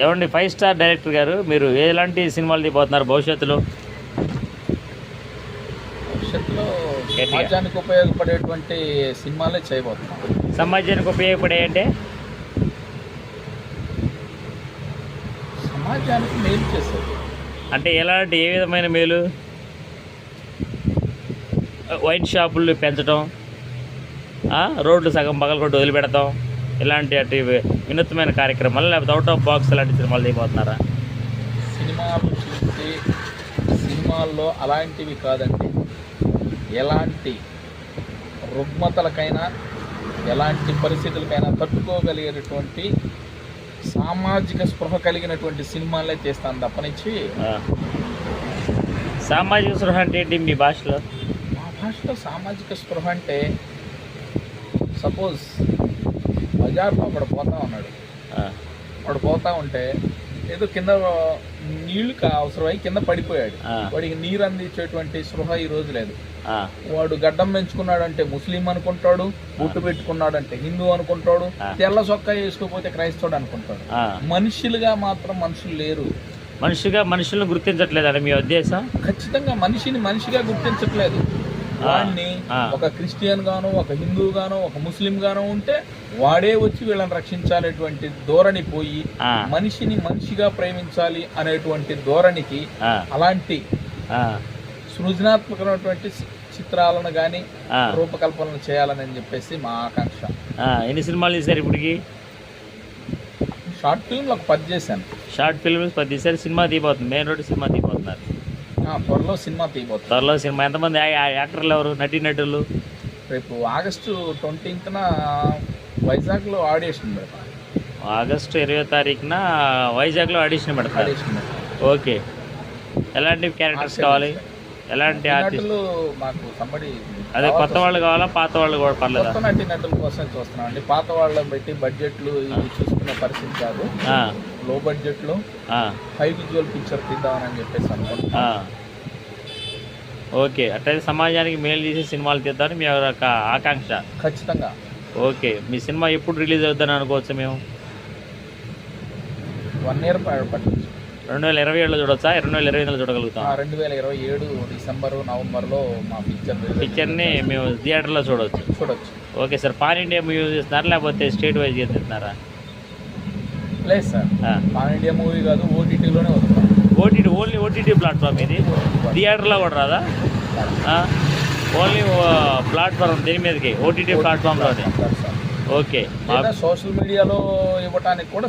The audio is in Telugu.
ఏమండి 5 స్టార్ డైరెక్టర్ గారు, మీరు ఎలాంటి సినిమాలు తీయబోతున్నారు భవిష్యత్తులో? భవిష్యత్తులో సమాజానికి ఉపయోగపడేటువంటి సినిమాలే చేయబోతున్నాం. సమాజానికి ఉపయోగపడే అంటే సమాజానికి మేలు చేసేది. అంటే ఎలాంటి ఏ విధమైన మేలు? వైన్ షాపులు పెంచడం, రోడ్లు సగం పగలగొట్టి వదిలిపెడతాం, ఇలాంటి అటు వినూత్నమైన కార్యక్రమాలు, లేకపోతే అవుట్ ఆఫ్ బాక్స్ లాంటి సినిమాలు తీయబోతున్నారా? సినిమాలు చూస్తే సినిమాల్లో అలాంటివి కాదండి, ఎలాంటి రుగ్మతలకైనా ఎలాంటి పరిస్థితులకైనా తట్టుకోగలిగేటటువంటి సామాజిక స్పృహ కలిగినటువంటి సినిమాలే తీస్తాను తప్పనిచ్చి. సామాజిక స్పృహ అంటే ఏంటి మీ భాషలో? మా భాషలో సామాజిక స్పృహ అంటే, సపోజ్ బజార్లో ఒకడు పోతా ఉన్నాడు, వాడు పోతా ఉంటే ఏదో కింద నీళ్లు అవసరమై కింద పడిపోయాడు. వాడికి నీరు అందించేటువంటి స్పృహ ఈ రోజు లేదు. వాడు గడ్డం పెంచుకున్నాడు అంటే ముస్లిం అనుకుంటాడు, బుట్టు పెట్టుకున్నాడు అంటే హిందూ అనుకుంటాడు, తెల్ల చొక్కా వేసుకోకపోతే క్రైస్తవుడు అనుకుంటాడు. మనుషులుగా మాత్రం మనుషులు లేరు. మనుషులను గుర్తించట్లేదండి మీ ఉద్దేశం? ఖచ్చితంగా మనిషిని మనిషిగా గుర్తించట్లేదు. వాడిని ఒక క్రిస్టియన్ గాను, ఒక హిందూ గాను, ఒక ముస్లిం గాను ఉంటే వాడే వచ్చి వీళ్ళని రక్షించాలనేటువంటి ధోరణి పోయి మనిషిని మనిషిగా ప్రేమించాలి అనేటువంటి ధోరణికి అలాంటి సృజనాత్మకమైనటువంటి చిత్రాలను కానీ రూపకల్పనలు చేయాలని చెప్పేసి మా ఆకాంక్ష. ఎన్ని సినిమాలు తీశారు ఇప్పటికి? షార్ట్ ఫిల్మ్ ఒక 10 చేశాను. షార్ట్ ఫిల్మ్స్ 10 తీశారు. సినిమా తీయబోతుంది, మెయిన్ రోడ్ సినిమా తీయబోతున్నారు. త్వరలో సినిమా తీయబోతుంది. త్వరలో సినిమా. ఎంతమంది యాక్టర్లు, ఎవరు నటీనటులు? రేపు ఆగస్టు 20న వైజాగ్లో ఆడిషన్ పెడతాం. ఆగస్టు 20వ తారీఖున వైజాగ్లో ఆడిషన్ పెడతారు. ఓకే. ఎలాంటి క్యారెక్టర్స్ కావాలి? ఎలాంటి ఆర్టిస్టులు? మాకు సంబడి అదే కొత్త వాళ్ళు కావాలా, పాత వాళ్ళు కూడా పర్లేదు? కొత్త నటీనటుల కోసం చూస్తున్నాం అండి. పాత వాళ్ళని బట్టి బడ్జెట్లు ఇవి చూసుకునే పరిస్థితి కాదు. లో బడ్జెట్లో హై విజువల్ పిక్చర్ తీద్దామని చెప్పేసి అనుకుంటున్నాం. ఓకే, అట్లయితే సమాజానికి మేలు చేసే సినిమాలు తీద్దామని మీ యొక్క ఆకాంక్ష. ఖచ్చితంగా. ఓకే, మీ సినిమా ఎప్పుడు రిలీజ్ అవుతుందని అనుకోవచ్చు మేము? 1 year పట్టచ్చు. 2027లో చూడొచ్చా? 2028లో చూడగలుగుతాం? 2027 డిసెంబర్ నవంబర్లో మా పిక్చర్ని మేము థియేటర్లో చూడవచ్చు. Okay sir. Pan India movie చేస్తున్నారా లేకపోతే స్టేట్ వైజ్ చేస్తున్నారా? లేదు సార్, పాన్ ఇండియా మూవీ కాదు, ఓటీటీలోనే వస్తున్నాం. ఓన్లీ ఓటీటీ ప్లాట్ఫామ్ ఇది? థియేటర్లో కూడా రాదా? ఓన్లీ ప్లాట్ఫామ్ దీని మీదకి, ఓటీటీ ప్లాట్ఫామ్లోనే. ఓకే. సోషల్ మీడియాలో ఇవ్వడానికి కూడా